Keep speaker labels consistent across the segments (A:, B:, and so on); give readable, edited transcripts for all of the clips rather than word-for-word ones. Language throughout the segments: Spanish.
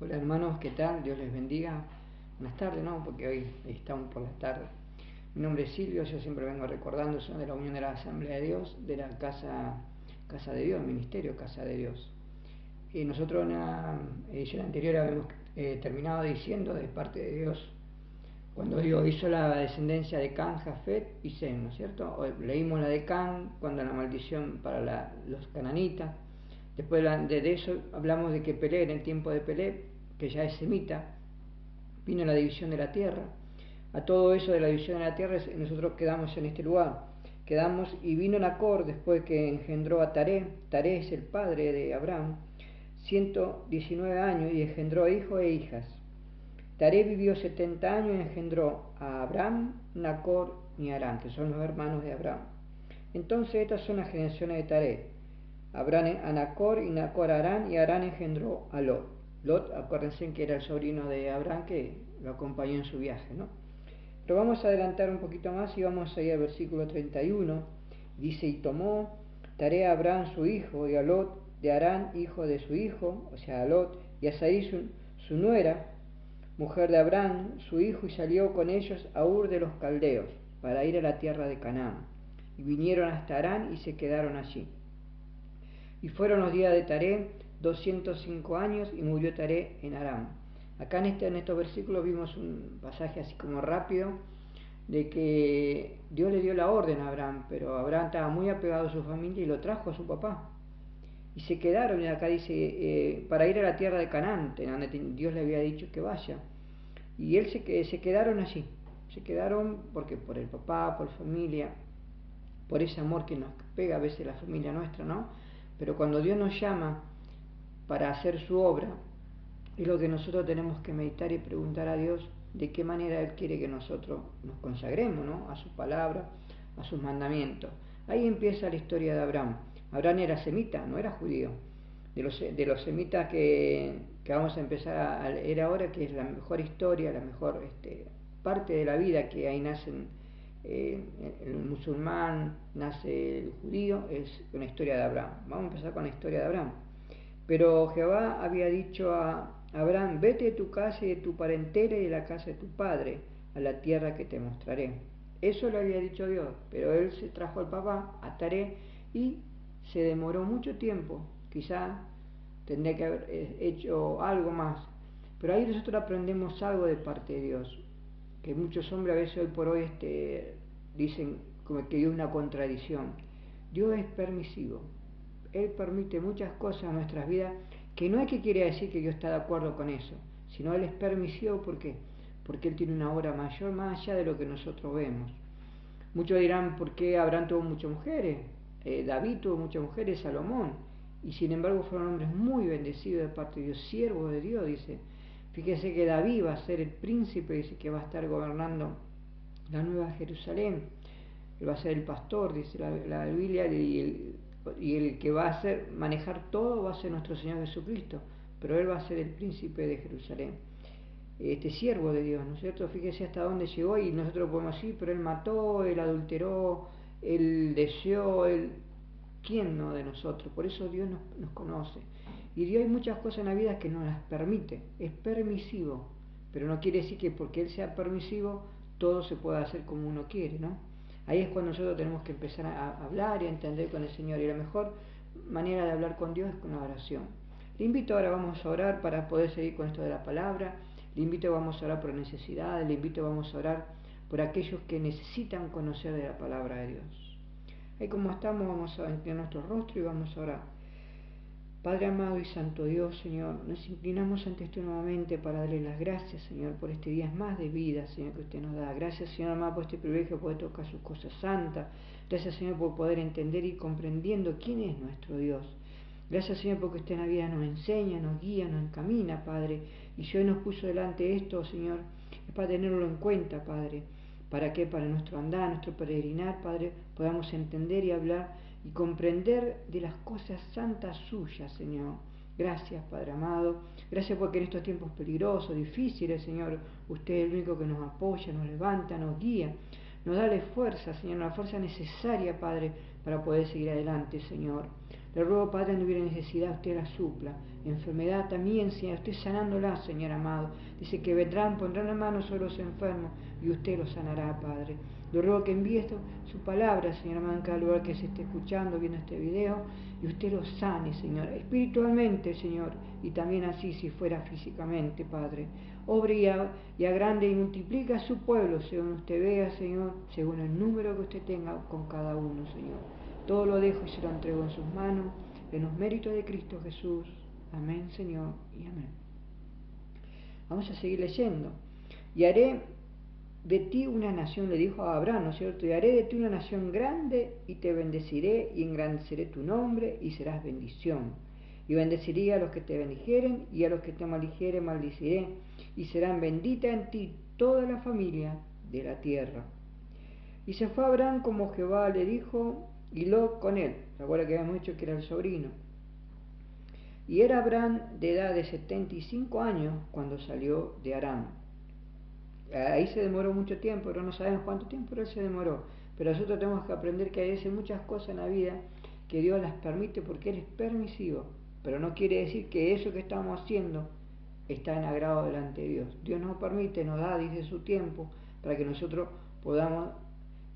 A: Hola hermanos, ¿qué tal? Dios les bendiga. Buenas tardes, ¿no? Porque hoy estamos por la tarde. Mi nombre es Silvio, yo siempre vengo recordando, soy de la Unión de la Asamblea de Dios, de la Casa de Dios, Ministerio Casa de Dios. Y nosotros en la edición anterior habíamos terminado diciendo de parte de Dios, cuando Dios hizo la descendencia de Can, Jafet y Sem, ¿no es cierto? Hoy leímos la de Can, cuando la maldición para los cananitas. Después de eso hablamos de que Pelé, en el tiempo de Pelé, que ya es semita, vino la división de la tierra. A todo eso de la división de la tierra nosotros quedamos en este lugar. Quedamos y vino Nacor después que engendró a Taré. Taré es el padre de Abraham, 119 años y engendró hijos e hijas. Taré vivió 70 años y engendró a Abraham, Nacor y Harán, que son los hermanos de Abraham. Entonces estas son las generaciones de Taré. Abraham a Nacor y Nacor a Harán, y Harán engendró a Lot. Lot, acuérdense que era el sobrino de Abraham que lo acompañó en su viaje, ¿no? Pero vamos a adelantar un poquito más y vamos a ir al versículo 31. Dice, y tomó Taré a Abraham su hijo, y a Lot de Harán, hijo de su hijo, o sea, a Lot, y a Sarai su nuera, mujer de Abraham, su hijo, y salió con ellos a Ur de los Caldeos, para ir a la tierra de Canaán. Y vinieron hasta Harán y se quedaron allí. Y fueron los días de Taré 205 años, y murió Taré en Aram. Acá en estos versículos vimos un pasaje así como rápido, de que Dios le dio la orden a Abraham, pero Abraham estaba muy apegado a su familia y lo trajo a su papá. Y se quedaron, y acá dice, para ir a la tierra de Canaán, donde Dios le había dicho que vaya. Y él se quedaron allí, se quedaron porque por el papá, por familia, por ese amor que nos pega a veces la familia nuestra, ¿no? Pero cuando Dios nos llama para hacer su obra, es lo que nosotros tenemos que meditar y preguntar a Dios de qué manera Él quiere que nosotros nos consagremos, ¿no? A su palabra, a sus mandamientos. Ahí empieza la historia de Abraham. Abraham era semita, no era judío. De los semitas que vamos a empezar a leer ahora, que es la mejor historia, la mejor parte de la vida, que ahí nacen el musulmán, nace el judío, es una historia de Abraham. Vamos a empezar con la historia de Abraham. Pero Jehová había dicho a Abraham, vete de tu casa y de tu parentela y de la casa de tu padre, a la tierra que te mostraré. Eso lo había dicho Dios, pero él se trajo al papá, a Taré, y se demoró mucho tiempo. Quizá tendría que haber hecho algo más. Pero ahí nosotros aprendemos algo de parte de Dios, que muchos hombres a veces hoy por hoy dicen como que hay una contradicción. Dios es permisivo. Él permite muchas cosas en nuestras vidas que no es que quiere decir que yo esté de acuerdo con eso, sino Él es permisivo porque Él tiene una obra mayor más allá de lo que nosotros vemos. Muchos dirán, ¿por qué Abraham tuvo muchas mujeres? David tuvo muchas mujeres, Salomón, y sin embargo fueron hombres muy bendecidos de parte de Dios, siervos de Dios, dice. Fíjese que David va a ser el príncipe, dice, que va a estar gobernando la Nueva Jerusalén. Él va a ser el pastor, dice la Biblia, y el que va a manejar todo va a ser nuestro Señor Jesucristo, pero Él va a ser el príncipe de Jerusalén. Este siervo de Dios, ¿no es cierto? Fíjese hasta dónde llegó, y nosotros podemos decir, pero Él mató, Él adulteró, Él deseó, ¿quién no de nosotros? Por eso Dios nos conoce. Y Dios hay muchas cosas en la vida que no las permite, es permisivo, pero no quiere decir que porque Él sea permisivo, todo se pueda hacer como uno quiere, ¿no? Ahí es cuando nosotros tenemos que empezar a hablar y a entender con el Señor, y la mejor manera de hablar con Dios es con la oración. Le invito ahora, vamos a orar para poder seguir con esto de la palabra. Le invito, vamos a orar por necesidades, le invito, vamos a orar por aquellos que necesitan conocer de la palabra de Dios. Ahí como estamos, vamos a inclinar nuestro rostro y vamos a orar. Padre amado y santo Dios, Señor, nos inclinamos ante usted nuevamente para darle las gracias, Señor, por este día más de vida, Señor, que usted nos da. Gracias, Señor amado, por este privilegio de poder tocar sus cosas santas. Gracias, Señor, por poder entender y comprendiendo quién es nuestro Dios. Gracias, Señor, porque usted en la vida nos enseña, nos guía, nos encamina, Padre. Y si hoy nos puso delante esto, Señor, es para tenerlo en cuenta, Padre. ¿Para qué? Para nuestro andar, nuestro peregrinar, Padre, podamos entender y hablar y comprender de las cosas santas suyas, Señor. Gracias, Padre amado. Gracias porque en estos tiempos peligrosos, difíciles, Señor, usted es el único que nos apoya, nos levanta, nos guía, nos da la fuerza, Señor, la fuerza necesaria, Padre, para poder seguir adelante, Señor. Le ruego, Padre, no hubiera necesidad, usted la supla. Enfermedad también, Señor, usted sanándola, Señor amado. Dice que vendrán, pondrán la mano sobre los enfermos y usted los sanará, Padre. Le ruego que envíe su palabra, Señor amado, en cada lugar que se esté escuchando, viendo este video, y usted los sane, Señor, espiritualmente, Señor, y también así si fuera físicamente, Padre. Obre y agrande y multiplica a su pueblo, según usted vea, Señor, según el número que usted tenga con cada uno, Señor. Todo lo dejo y se lo entrego en sus manos, en los méritos de Cristo Jesús. Amén, Señor, y amén. Vamos a seguir leyendo. Y haré de ti una nación, le dijo a Abraham, ¿no es cierto? Y haré de ti una nación grande y te bendeciré y engrandeceré tu nombre y serás bendición. Y bendeciré a los que te bendijeren y a los que te maldijeren maldiciré. Y serán benditas en ti toda la familia de la tierra. Y se fue Abraham como Jehová le dijo, y Lot con él. Recuerda que habíamos dicho que era el sobrino. Y era Abraham de edad de 75 años cuando salió de Aram. Ahí se demoró mucho tiempo, pero no sabemos cuánto tiempo, pero él se demoró. Pero nosotros tenemos que aprender que hay veces muchas cosas en la vida que Dios las permite porque Él es permisivo. Pero no quiere decir que eso que estamos haciendo está en agrado delante de Dios. Dios nos permite, nos da, dice, su tiempo para que nosotros podamos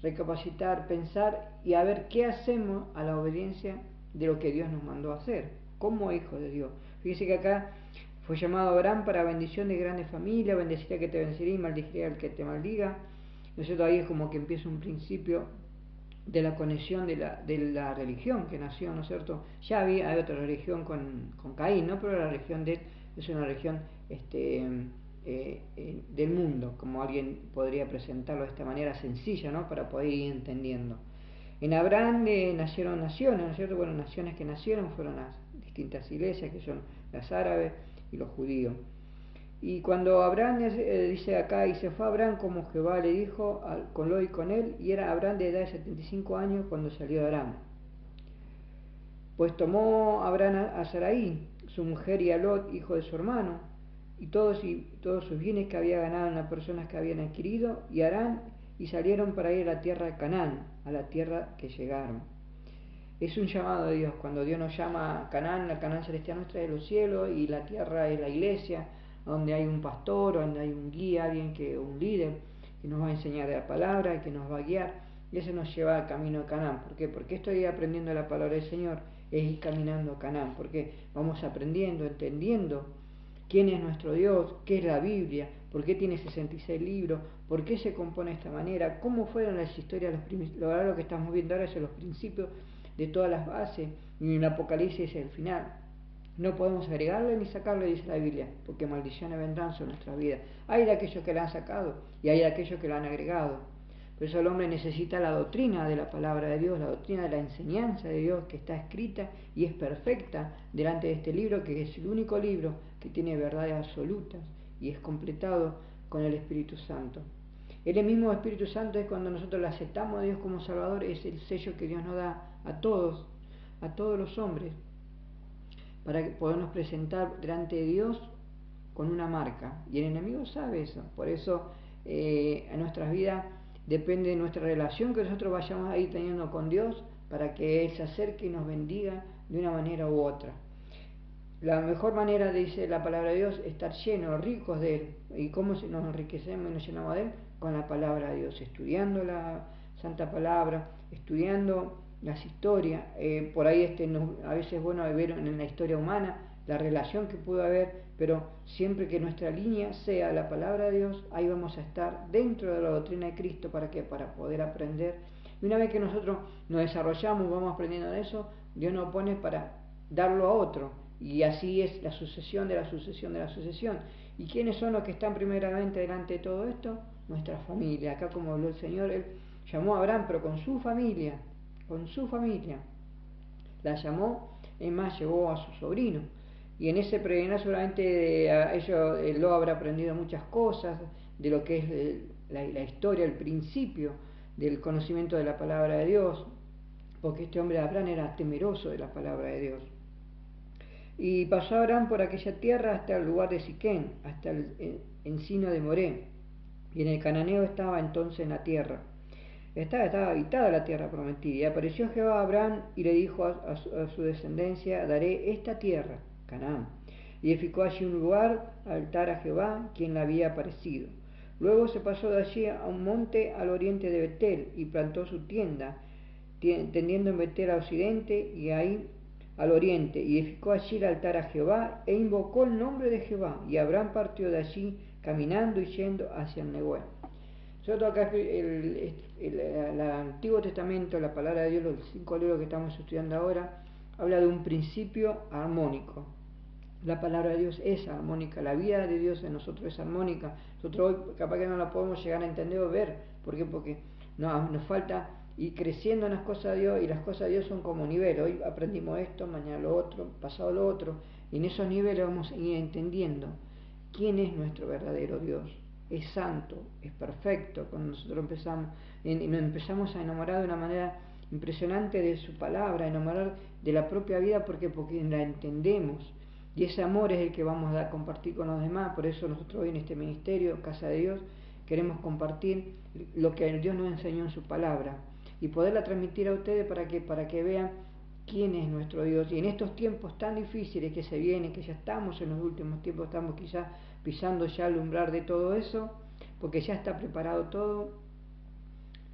A: recapacitar, pensar y a ver qué hacemos a la obediencia de lo que Dios nos mandó a hacer, como hijos de Dios. Fíjese que acá fue llamado Abraham para bendición de grandes familias, bendeciré al que te bendeciré y maldiciré al que te maldiga. Nosotros ahí es como que empieza un principio de la conexión de la religión que nació, ¿no es cierto? Ya hay otra religión con Caín, ¿no? Pero la religión de él es una religión del mundo, como alguien podría presentarlo de esta manera sencilla, ¿no? Para poder ir entendiendo. En Abraham nacieron naciones, ¿no es cierto? Bueno, naciones que nacieron fueron las distintas iglesias, que son las árabes y los judíos. Y cuando Abraham, dice acá, y se fue Abraham como Jehová le dijo, con Lot y con él, y era Abraham de edad de 75 años cuando salió de Aram. Pues tomó Abraham a Sarai, su mujer, y a Lot, hijo de su hermano, y todos sus bienes que había ganado en las personas que habían adquirido, y Aram, y salieron para ir a la tierra de Canaán, a la tierra que llegaron. Es un llamado de Dios. Cuando Dios nos llama a Canaán, la Canaán celestial nuestra de los cielos, y la tierra es la iglesia, donde hay un pastor, donde hay un guía, un líder, que nos va a enseñar de la palabra, que nos va a guiar, y eso nos lleva al camino de Canaán. ¿Por qué? Porque estoy aprendiendo la palabra del Señor, es ir caminando a Canaán, porque vamos aprendiendo, entendiendo quién es nuestro Dios, qué es la Biblia, por qué tiene 66 libros, por qué se compone de esta manera, cómo fueron las historias, lo que estamos viendo ahora son los principios de todas las bases, y en el Apocalipsis es el final. No podemos agregarle ni sacarle, dice la Biblia, porque maldiciones vendrán sobre nuestras vidas. Hay de aquellos que la han sacado y hay de aquellos que la han agregado. Por eso el hombre necesita la doctrina de la palabra de Dios, la doctrina de la enseñanza de Dios que está escrita y es perfecta delante de este libro, que es el único libro que tiene verdades absolutas y es completado con el Espíritu Santo. El mismo Espíritu Santo es cuando nosotros le aceptamos a Dios como Salvador, es el sello que Dios nos da a todos los hombres, para podernos presentar delante de Dios con una marca. Y el enemigo sabe eso. Por eso en nuestras vidas depende de nuestra relación que nosotros vayamos a ir teniendo con Dios, para que Él se acerque y nos bendiga de una manera u otra. La mejor manera, dice la palabra de Dios, es estar llenos, ricos de Él. ¿Y cómo nos enriquecemos y nos llenamos de Él? Con la palabra de Dios, estudiando la Santa Palabra, estudiando las historias. Por ahí a veces es bueno ver en la historia humana la relación que pudo haber, pero siempre que nuestra línea sea la palabra de Dios, ahí vamos a estar dentro de la doctrina de Cristo. ¿Para qué? Para poder aprender. Y una vez que nosotros nos desarrollamos, vamos aprendiendo de eso, Dios nos pone para darlo a otro. Y así es la sucesión de la sucesión de la sucesión. ¿Y quiénes son los que están primeramente delante de todo esto? Nuestra familia. Acá, como habló el Señor, Él llamó a Abraham, pero con su familia. La llamó, es más, llevó a su sobrino. Y en ese peregrinar seguramente él lo habrá aprendido muchas cosas de lo que es la historia, el principio del conocimiento de la palabra de Dios, porque este hombre Abraham era temeroso de la palabra de Dios. Y pasó Abraham por aquella tierra hasta el lugar de Siquén, hasta el encino de Moré, y en el cananeo estaba entonces en la tierra. estaba habitada la tierra prometida. Y apareció Jehová a Abraham y le dijo a su descendencia: daré esta tierra, Canaán. Y edificó allí un lugar, altar a Jehová, quien le había aparecido. Luego se pasó de allí a un monte al oriente de Betel y plantó su tienda, tendiendo en Betel al occidente y ahí al oriente, y edificó allí el altar a Jehová e invocó el nombre de Jehová. Y Abraham partió de allí caminando y yendo hacia el Neguel. Nosotros acá el Antiguo Testamento, la palabra de Dios, los 5 libros que estamos estudiando ahora, habla de un principio armónico. La palabra de Dios es armónica, la vida de Dios en nosotros es armónica. Nosotros hoy capaz que no la podemos llegar a entender o ver. ¿Por qué? Porque nos falta ir creciendo en las cosas de Dios, y las cosas de Dios son como niveles. Hoy aprendimos esto, mañana lo otro, pasado lo otro, y en esos niveles vamos a ir entendiendo quién es nuestro verdadero Dios. Es santo, es perfecto. Cuando nosotros nos empezamos a enamorar de una manera impresionante de su palabra, a enamorar de la propia vida, porque la entendemos. Y ese amor es el que vamos a compartir con los demás. Por eso nosotros hoy en este ministerio, Casa de Dios, queremos compartir lo que Dios nos enseñó en su palabra y poderla transmitir a ustedes para que vean quién es nuestro Dios. Y en estos tiempos tan difíciles que se vienen, que ya estamos en los últimos tiempos, estamos quizás pisando ya el umbral de todo eso, porque ya está preparado todo,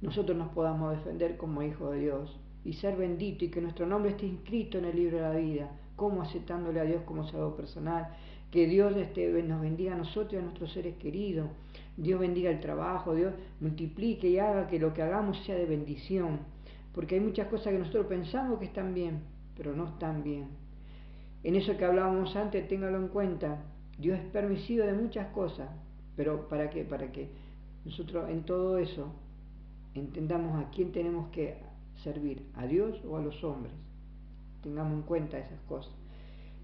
A: nosotros nos podamos defender como hijos de Dios y ser benditos, y que nuestro nombre esté inscrito en el libro de la vida, como aceptándole a Dios como salvador personal. Que Dios nos bendiga a nosotros y a nuestros seres queridos. Dios bendiga el trabajo, Dios multiplique y haga que lo que hagamos sea de bendición. Porque hay muchas cosas que nosotros pensamos que están bien, pero no están bien. En eso que hablábamos antes, téngalo en cuenta. Dios es permisivo de muchas cosas, pero ¿para qué? Para que nosotros en todo eso entendamos a quién tenemos que servir, a Dios o a los hombres. Tengamos en cuenta esas cosas.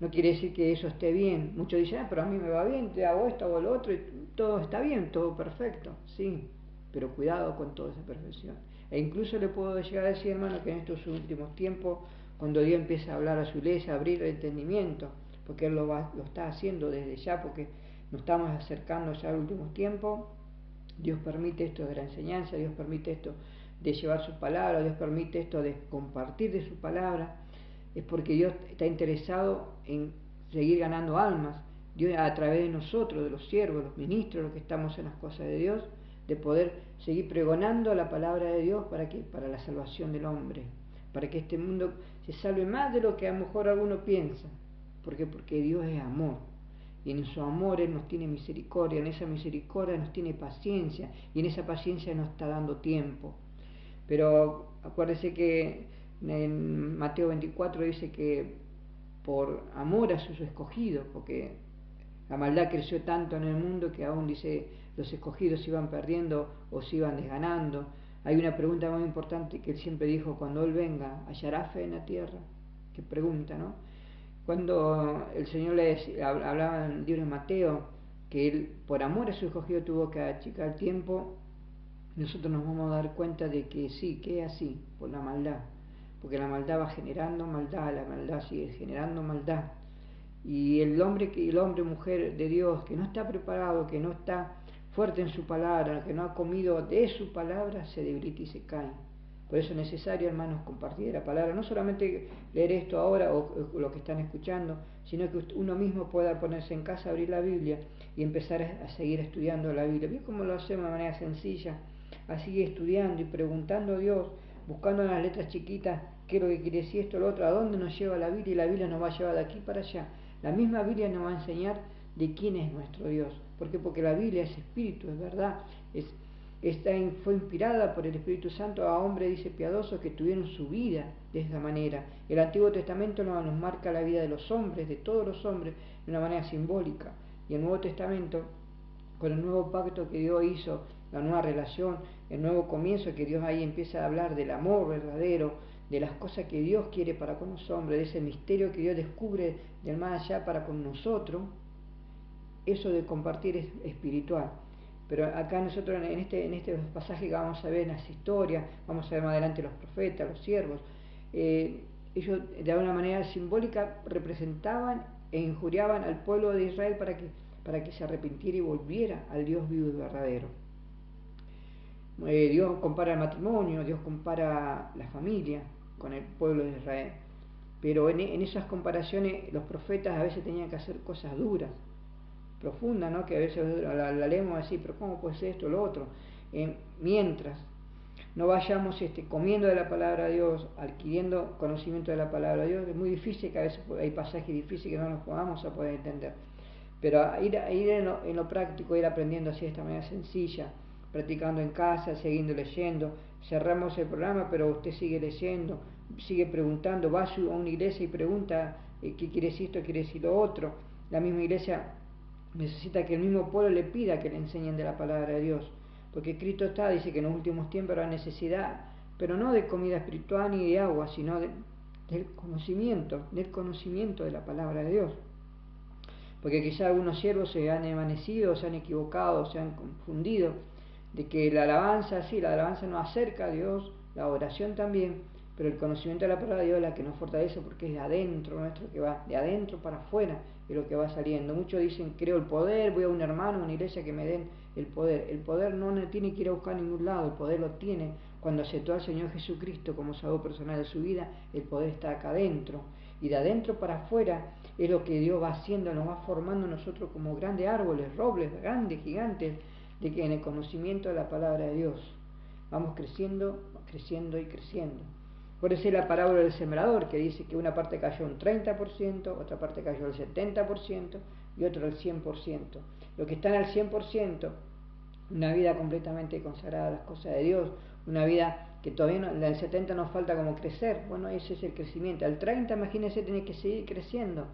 A: No quiere decir que eso esté bien. Muchos dicen, pero a mí me va bien, te hago esto, hago lo otro, y todo está bien, todo perfecto. Sí, pero cuidado con toda esa perfección. E incluso le puedo llegar a decir, hermano, que en estos últimos tiempos, cuando Dios empieza a hablar a su iglesia, a abrir el entendimiento, porque Él lo está haciendo desde ya, porque nos estamos acercando ya al último tiempo. Dios permite esto de la enseñanza, Dios permite esto de llevar su palabra, Dios permite esto de compartir de su palabra. Es porque Dios está interesado en seguir ganando almas. Dios, a través de nosotros, de los siervos, los ministros, los que estamos en las cosas de Dios, de poder seguir pregonando la palabra de Dios para la salvación del hombre, para que este mundo se salve más de lo que a lo mejor alguno piensa. ¿Por qué? Porque Dios es amor, y en su amor Él nos tiene misericordia, en esa misericordia nos tiene paciencia, y en esa paciencia nos está dando tiempo. Pero acuérdese que en Mateo 24 dice que por amor a sus escogidos, porque la maldad creció tanto en el mundo que aún dice los escogidos se iban perdiendo o se iban desganando. Hay una pregunta muy importante que Él siempre dijo: cuando Él venga, ¿hallará fe en la tierra? Qué pregunta, ¿no? Cuando el Señor hablaba en el libro de Mateo que Él por amor a su escogido tuvo que achicar el tiempo, nosotros nos vamos a dar cuenta de que sí, que es así, por la maldad. Porque la maldad va generando maldad, la maldad sigue generando maldad. Y el hombre o mujer de Dios que no está preparado, que no está fuerte en su palabra, que no ha comido de su palabra, se debilita y se cae. Por eso es necesario, hermanos, compartir la palabra. No solamente leer esto ahora o lo que están escuchando, sino que uno mismo pueda ponerse en casa, abrir la Biblia y empezar a seguir estudiando la Biblia. ¿Ves cómo lo hacemos de manera sencilla? Así, estudiando y preguntando a Dios, buscando en las letras chiquitas qué es lo que quiere decir esto o lo otro, a dónde nos lleva la Biblia, y la Biblia nos va a llevar de aquí para allá. La misma Biblia nos va a enseñar de quién es nuestro Dios. ¿Por qué? Porque la Biblia es espíritu, es verdad. Fue inspirada por el Espíritu Santo a hombres, dice, piadosos, que tuvieron su vida de esta manera. El Antiguo Testamento nos marca la vida de los hombres, de todos los hombres, de una manera simbólica. Y el Nuevo Testamento, con el nuevo pacto que Dios hizo, la nueva relación, el nuevo comienzo, que Dios ahí empieza a hablar del amor verdadero, de las cosas que Dios quiere para con los hombres, de ese misterio que Dios descubre del más allá para con nosotros. Eso de compartir es espiritual. Pero acá nosotros en este pasaje que vamos a ver en las historias, vamos a ver más adelante los profetas, los siervos, ellos de alguna manera simbólica representaban e injuriaban al pueblo de Israel para que se arrepintiera y volviera al Dios vivo y verdadero. Dios compara el matrimonio, Dios compara la familia con el pueblo de Israel. Pero en esas comparaciones los profetas a veces tenían que hacer cosas duras, profundas, ¿no? Que a veces la leemos así, pero ¿cómo puede ser esto o lo otro? Mientras no vayamos comiendo de la palabra de Dios, adquiriendo conocimiento de la palabra de Dios, es muy difícil, que a veces hay pasajes difíciles que no los podamos a poder entender. Pero ir en lo práctico, ir aprendiendo así de esta manera sencilla, practicando en casa, siguiendo leyendo. Cerramos el programa, pero usted sigue leyendo, sigue preguntando, va a una iglesia y pregunta qué quiere decir esto, qué quiere decir lo otro. La misma iglesia necesita que el mismo pueblo le pida que le enseñen de la palabra de Dios, porque Cristo dice que en los últimos tiempos habrá necesidad, pero no de comida espiritual ni de agua, sino del conocimiento de la palabra de Dios. Porque quizá algunos siervos se han evanecido, se han equivocado, se han confundido, de que la alabanza nos acerca a Dios, la oración también, pero el conocimiento de la palabra de Dios es la que nos fortalece, porque es de adentro nuestro, que va de adentro para afuera, es lo que va saliendo. Muchos dicen, creo el poder, voy a un hermano, a una iglesia que me den el poder. El poder no tiene que ir a buscar a ningún lado, el poder lo tiene cuando aceptó al Señor Jesucristo como Salvador personal de su vida. El poder está acá adentro, y de adentro para afuera es lo que Dios va haciendo, nos va formando nosotros como grandes árboles, robles, grandes, gigantes, de que en el conocimiento de la palabra de Dios vamos creciendo, creciendo y creciendo. Por eso es la parábola del sembrador, que dice que una parte cayó un 30%, otra parte cayó el 70% y otra el 100%. Los que están al 100%, una vida completamente consagrada a las cosas de Dios, una vida que todavía no, en el 70 nos falta como crecer. Bueno, ese es el crecimiento. Al 30, imagínense, tiene que seguir creciendo.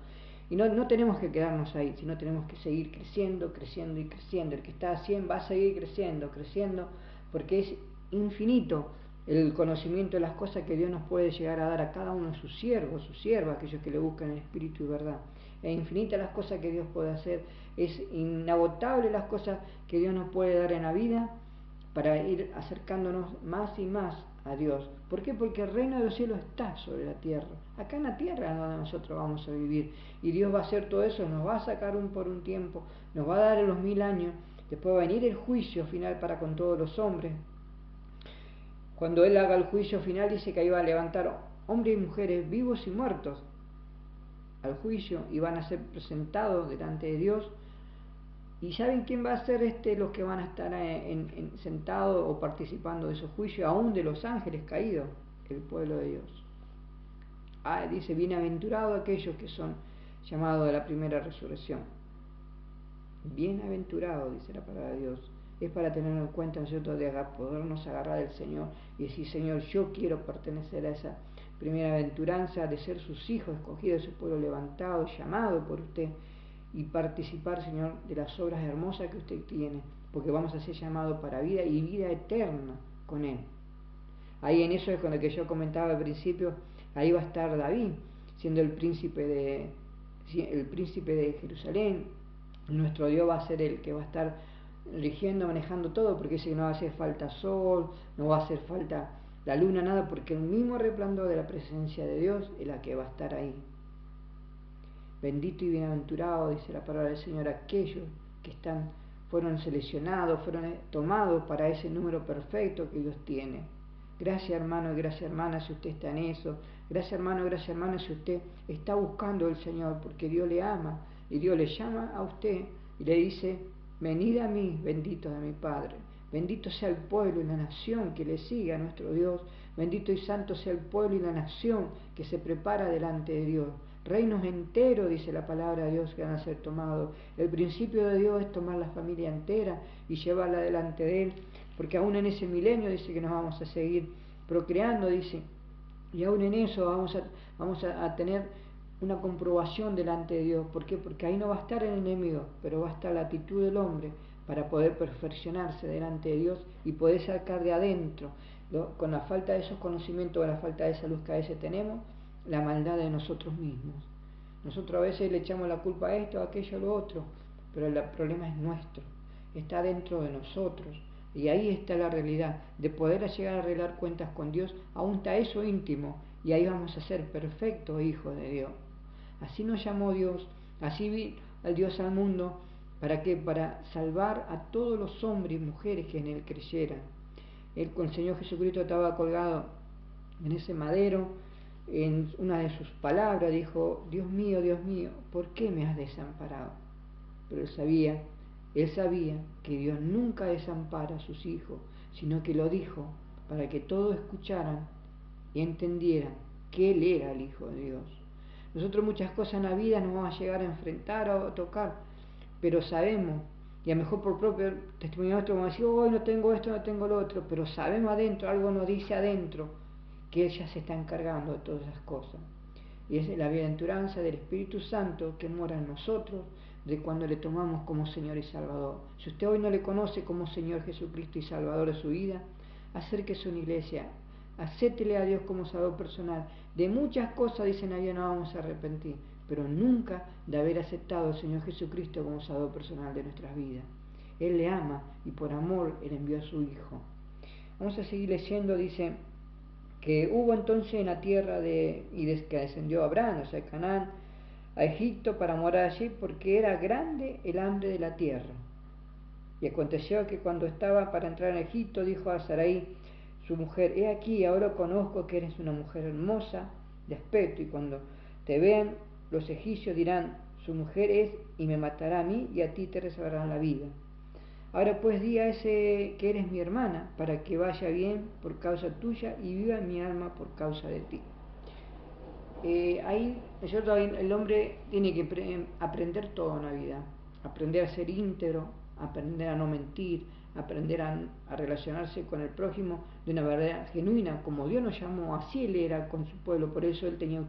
A: Y no tenemos que quedarnos ahí, sino tenemos que seguir creciendo, creciendo y creciendo. El que está a 100 va a seguir creciendo, creciendo, porque es infinito el conocimiento de las cosas que Dios nos puede llegar a dar a cada uno de sus siervos, sus siervas, aquellos que le buscan en espíritu y verdad. Es infinita las cosas que Dios puede hacer, es inagotable las cosas que Dios nos puede dar en la vida para ir acercándonos más y más a Dios. ¿Por qué? Porque el reino de los cielos está sobre la tierra. Acá en la tierra es donde nosotros vamos a vivir. Y Dios va a hacer todo eso, nos va a sacar por un tiempo, nos va a dar los 1000 años, después va a venir el juicio final para con todos los hombres. Cuando Él haga el juicio final, dice que ahí va a levantar hombres y mujeres vivos y muertos al juicio, y van a ser presentados delante de Dios. ¿Y saben quién va a ser los que van a estar sentados o participando de esos juicios, aún de los ángeles caídos? El pueblo de Dios. Dice, bienaventurados aquellos que son llamados de la primera resurrección. Bienaventurados, dice la palabra de Dios. Es para tener en cuenta nosotros de podernos agarrar del Señor y decir, Señor, yo quiero pertenecer a esa primera aventuranza de ser sus hijos escogidos, de su pueblo levantado, llamado por usted, y participar, Señor, de las obras hermosas que usted tiene, porque vamos a ser llamados para vida y vida eterna con Él. Ahí en eso es con lo que yo comentaba al principio, ahí va a estar David, siendo el príncipe de Jerusalén. Nuestro Dios va a ser el que va a estar rigiendo, manejando todo, porque dice que no va a hacer falta sol, no va a hacer falta la luna, nada, porque el mismo resplandor de la presencia de Dios es la que va a estar ahí. Bendito y bienaventurado, dice la palabra del Señor, aquellos que fueron seleccionados, fueron tomados para ese número perfecto que Dios tiene. Gracias, hermano y gracias, hermana, si usted está en eso. Gracias, hermano y gracias, hermana, si usted está buscando al Señor, porque Dios le ama y Dios le llama a usted y le dice, venid a mí, benditos de mi Padre. Bendito sea el pueblo y la nación que le sigue a nuestro Dios. Bendito y santo sea el pueblo y la nación que se prepara delante de Dios. Reinos enteros, dice la palabra de Dios, que van a ser tomados. El principio de Dios es tomar la familia entera y llevarla delante de Él, porque aún en ese milenio dice que nos vamos a seguir procreando, dice, y aún en eso vamos a tener una comprobación delante de Dios. ¿Por qué? Porque ahí no va a estar el enemigo, pero va a estar la actitud del hombre para poder perfeccionarse delante de Dios y poder sacar de adentro, con la falta de esos conocimientos, con la falta de esa luz que a veces tenemos, la maldad de nosotros mismos. Nosotros a veces le echamos la culpa a esto, a aquello, a lo otro, pero el problema es nuestro, está dentro de nosotros. Y ahí está la realidad, de poder llegar a arreglar cuentas con Dios, aún está eso íntimo, y ahí vamos a ser perfectos hijos de Dios. Así nos llamó Dios, así vi al Dios al mundo, ¿para qué? Para salvar a todos los hombres y mujeres que en Él creyeran. el Señor Jesucristo estaba colgado en ese madero, en una de sus palabras dijo: Dios mío, ¿por qué me has desamparado? Pero él sabía que Dios nunca desampara a sus hijos, sino que lo dijo para que todos escucharan y entendieran que Él era el Hijo de Dios. Nosotros muchas cosas en la vida nos vamos a llegar a enfrentar o a tocar, pero sabemos, y a lo mejor por propio testimonio nuestro vamos a decir: hoy no tengo esto, no tengo lo otro, pero sabemos adentro, algo nos dice adentro, que Él ya se está encargando de todas esas cosas. Y es la bienaventuranza del Espíritu Santo que mora en nosotros, de cuando le tomamos como Señor y Salvador. Si usted hoy no le conoce como Señor Jesucristo y Salvador de su vida, acérquese a una iglesia, acéptele a Dios como Salvador personal. De muchas cosas, dicen Dios, no vamos a arrepentir, pero nunca de haber aceptado al Señor Jesucristo como Salvador personal de nuestras vidas. Él le ama y por amor Él envió a su Hijo. Vamos a seguir leyendo, dice que hubo entonces en la tierra que descendió Abraham, o sea, Canaán, a Egipto para morar allí, porque era grande el hambre de la tierra. Y aconteció que cuando estaba para entrar en Egipto, dijo a Sarai, su mujer: he aquí, ahora conozco que eres una mujer hermosa de aspecto, y cuando te vean los egipcios dirán: su mujer es, y me matará a mí, y a ti te reservarán la vida. Ahora pues di a ese que eres mi hermana, para que vaya bien por causa tuya, y viva mi alma por causa de ti. Ahí el hombre tiene que aprender toda una vida, aprender a ser íntegro, aprender a no mentir, aprender a relacionarse con el prójimo de una manera genuina, como Dios nos llamó, así Él era con su pueblo, por eso Él tenía